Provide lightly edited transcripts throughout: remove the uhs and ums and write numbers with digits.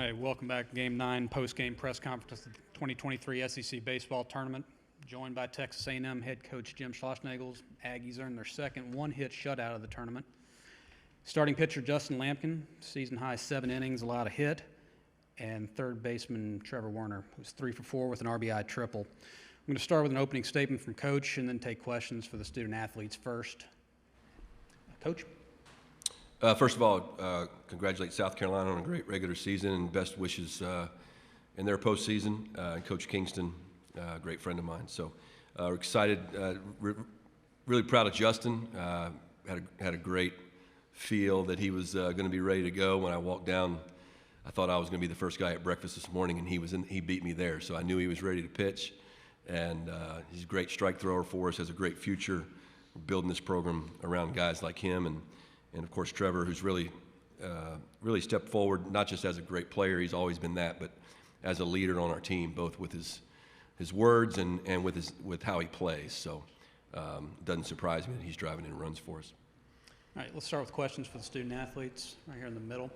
right, welcome back to Game 9 post-game press conference of the 2023 SEC Baseball Tournament. Joined by Texas A&M head coach Jim Schlossnagle. Aggies earned their second one-hit shutout of the tournament. Starting pitcher Justin Lampkin, season-high 7 innings, allowed a hit. And third baseman Trevor Werner was 3 for 4 with an RBI triple. I'm going to start with an opening statement from Coach and then take questions for the student-athletes first. Coach? First of all, congratulate South Carolina on a great regular season and best wishes in their postseason. Coach Kingston, great friend of mine. So we're excited, really proud of Justin. Had a great feel that he was going to be ready to go. When I walked down, I thought I was going to be the first guy at breakfast this morning, and he beat me there. So I knew he was ready to pitch. And he's a great strike thrower for us, has a great future. We're building this program around guys like him. And of course, Trevor, who's really stepped forward, not just as a great player, he's always been that, but as a leader on our team, both with his words and with how he plays. So it doesn't surprise me that he's driving in runs for us. All right, let's start with questions for the student-athletes right here in the middle.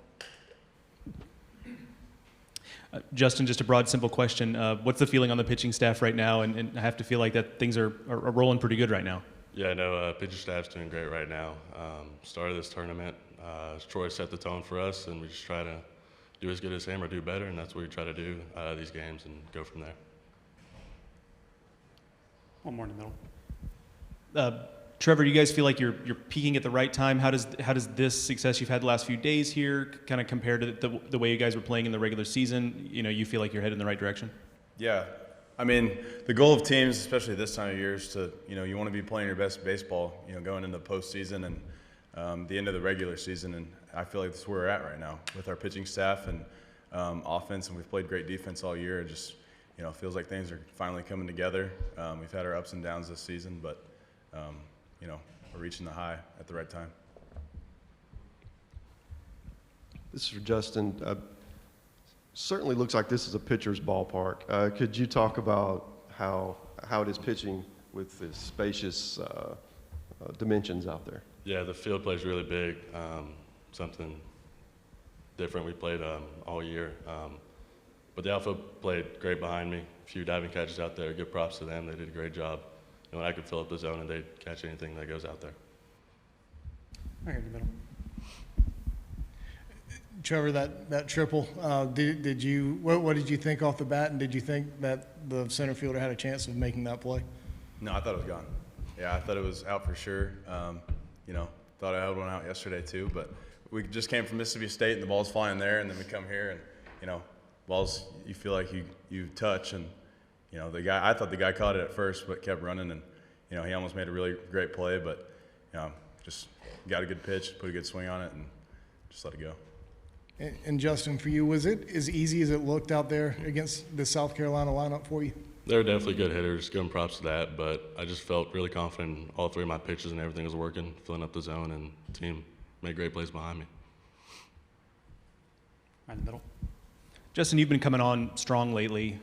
Justin, just a broad, simple question. What's the feeling on the pitching staff right now? And I have to feel like that things are rolling pretty good right now. Yeah, I know pitching staff's doing great right now. Started this tournament, Troy set the tone for us, and we just try to do as good as him or do better, and that's what we try to do these games and go from there. One more in the middle. Trevor, do you guys feel like you're peaking at the right time? How does this success you've had the last few days here kind of compare to the way you guys were playing in the regular season? You know, you feel like you're headed in the right direction? Yeah. I mean, the goal of teams, especially this time of year, is to, you want to be playing your best baseball, going into the postseason and the end of the regular season. And I feel like that's where we're at right now with our pitching staff and offense. And we've played great defense all year. It just, feels like things are finally coming together. We've had our ups and downs this season, but, we're reaching the high at the right time. This is for Justin. Certainly looks like this is a pitcher's ballpark. Could you talk about how it is pitching with the spacious dimensions out there? Yeah, the field plays really big, something different we played all year. But the outfield played great behind me. A few diving catches out there, good props to them. They did a great job. And when I could fill up the zone and they'd catch anything that goes out there. Right here in the middle. Trevor, that triple, what did you think off the bat, and did you think that the center fielder had a chance of making that play? No, I thought it was gone. Yeah, I thought it was out for sure. Thought I held one out yesterday too, but we just came from Mississippi State and the ball's flying there, and then we come here and, balls you feel like you touch, and, I thought the guy caught it at first but kept running, and, he almost made a really great play, but, just got a good pitch, put a good swing on it, and just let it go. And Justin, for you, was it as easy as it looked out there against the South Carolina lineup for you? They were definitely good hitters, giving props to that, but I just felt really confident in all three of my pitches and everything was working, filling up the zone, and the team made great plays behind me. Right in the middle. Justin, you've been coming on strong lately.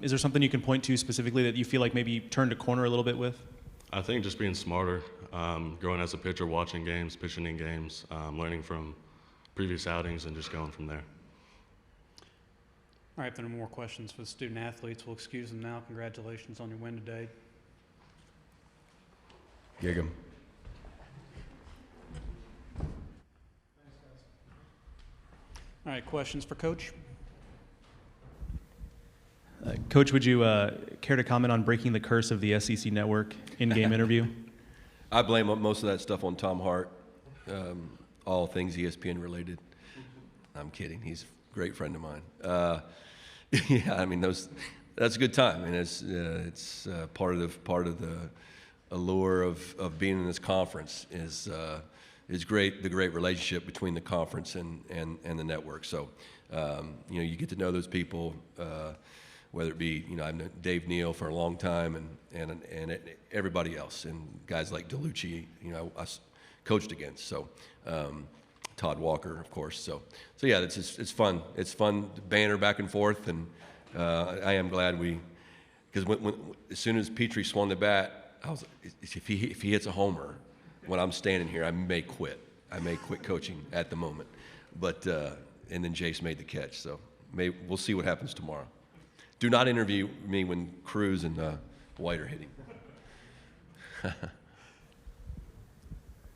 Is there something you can point to specifically that you feel like maybe you turned a corner a little bit with? I think just being smarter, growing as a pitcher, watching games, pitching in games, learning from previous outings, and just going from there. All right, if there are no more questions for the student-athletes, we'll excuse them now. Congratulations on your win today. Gig 'em. All right, questions for Coach? Coach, would you care to comment on breaking the curse of the SEC Network in-game interview? I blame most of that stuff on Tom Hart, all things ESPN related. I'm kidding. He's a great friend of mine. Yeah, I mean that's a good time, and it's part of the allure of being in this conference is great. The great relationship between the conference and the network. So you get to know those people. Whether it be, I've known Dave Neal for a long time and everybody else, and guys like DeLucci, I coached against. So Todd Walker, of course. So yeah, it's fun. It's fun to banter back and forth, and I am glad because as soon as Petrie swung the bat, if he hits a homer when I'm standing here, I may quit. I may quit coaching at the moment, but and then Jace made the catch. So we'll see what happens tomorrow. Do not interview me when Cruz and White are hitting.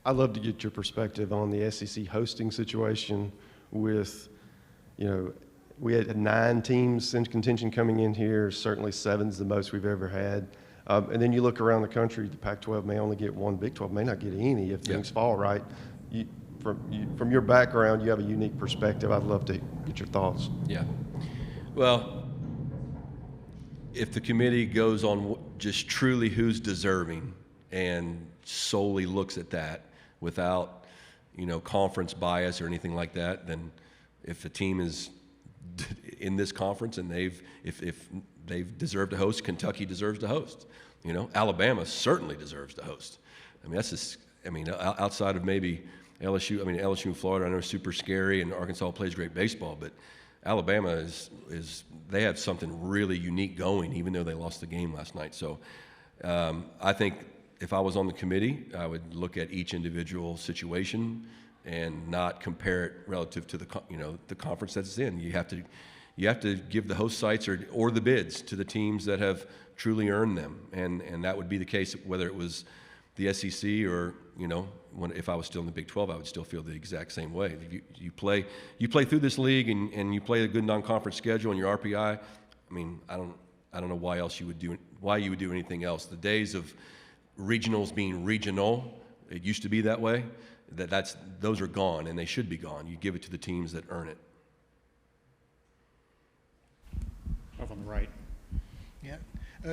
I'd love to get your perspective on the SEC hosting situation with, we had 9 teams in contention coming in here. Certainly 7's the most we've ever had. And then you look around the country, the Pac-12 may only get 1, Big 12 may not get any if things fall right. From your background, you have a unique perspective. I'd love to get your thoughts. Yeah. Well, if the committee goes on just truly who's deserving and solely looks at that without, conference bias or anything like that, then if a team is in this conference and if they've deserved to host, Kentucky deserves to host. Alabama certainly deserves to host. I mean, that's just, outside of maybe LSU, LSU and Florida, I know, are super scary, and Arkansas plays great baseball, but Alabama is they have something really unique going, even though they lost the game last night. So I think if I was on the committee, I would look at each individual situation and not compare it relative to the conference that it's in. You have to give the host sites or the bids to the teams that have truly earned them, and that would be the case whether it was the SEC or if I was still in the Big 12, I would still feel the exact same way. You play through this league and you play a good non-conference schedule and your RPI. I don't know why you would do anything else. The days of regionals being regional, it used to be that way. Those are gone, and they should be gone. You give it to the teams that earn it. Over on the right. Yeah,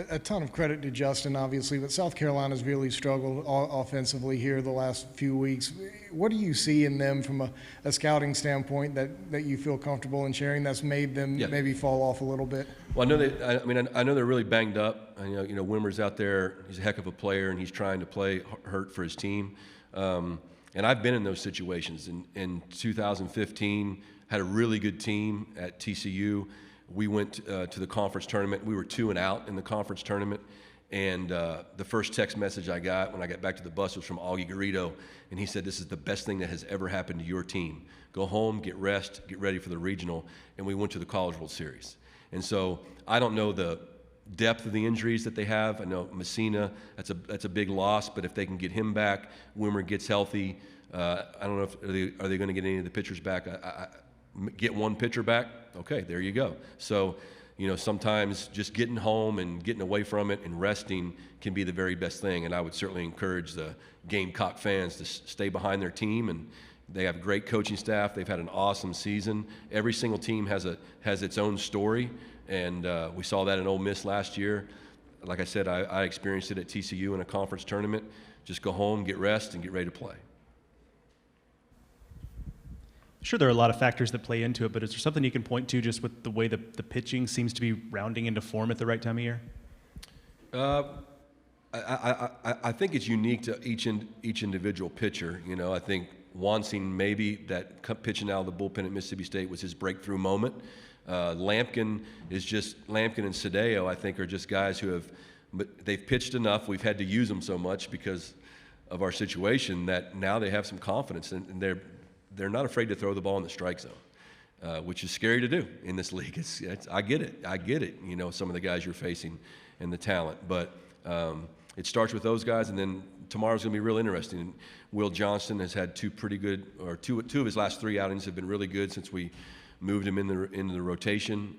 a ton of credit to Justin, obviously, but South Carolina's really struggled offensively here the last few weeks. What do you see in them from a scouting standpoint that you feel comfortable in sharing that's made them maybe fall off a little bit? Well, I know they're really banged up. Wimmer's out there. He's a heck of a player, and he's trying to play hurt for his team. And I've been in those situations. In 2015, had a really good team at TCU. We went to the conference tournament. We were 2-out in the conference tournament. And the first text message I got when I got back to the bus was from Augie Garrido. And he said, "This is the best thing that has ever happened to your team. Go home, get rest, get ready for the regional." And we went to the College World Series. And so I don't know the depth of the injuries that they have. I know Messina, that's a big loss, but if they can get him back, Wimmer gets healthy. I don't know if are they going to get any of the pitchers back. Get one pitcher back, okay, there you go. So, sometimes just getting home and getting away from it and resting can be the very best thing. And I would certainly encourage the Gamecock fans to stay behind their team. And they have a great coaching staff. They've had an awesome season. Every single team has its own story, and we saw that in Ole Miss last year. Like I said, I experienced it at TCU in a conference tournament. Just go home, get rest, and get ready to play. Sure, there are a lot of factors that play into it, but is there something you can point to just with the way the pitching seems to be rounding into form at the right time of year? I think it's unique to each individual pitcher. I think Wansing, maybe that pitching out of the bullpen at Mississippi State was his breakthrough moment. Lampkin and Sadeo, I think, are just guys who they've pitched enough. We've had to use them so much because of our situation that now they have some confidence, and they're not afraid to throw the ball in the strike zone, which is scary to do in this league. I get it. Some of the guys you're facing and the talent, but it starts with those guys, and then tomorrow's going to be real interesting. Will Johnston has had two of his last 3 outings have been really good since we moved him into the rotation.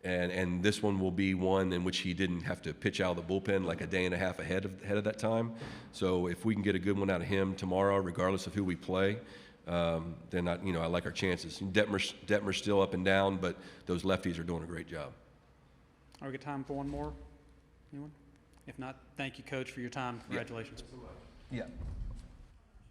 And this one will be one in which he didn't have to pitch out of the bullpen like a day and a half ahead of that time. So if we can get a good one out of him tomorrow, regardless of who we play, then I like our chances. Detmer's still up and down, but those lefties are doing a great job. Are we got time for one more? Anyone? If not, thank you, Coach, for your time. Congratulations. Yeah.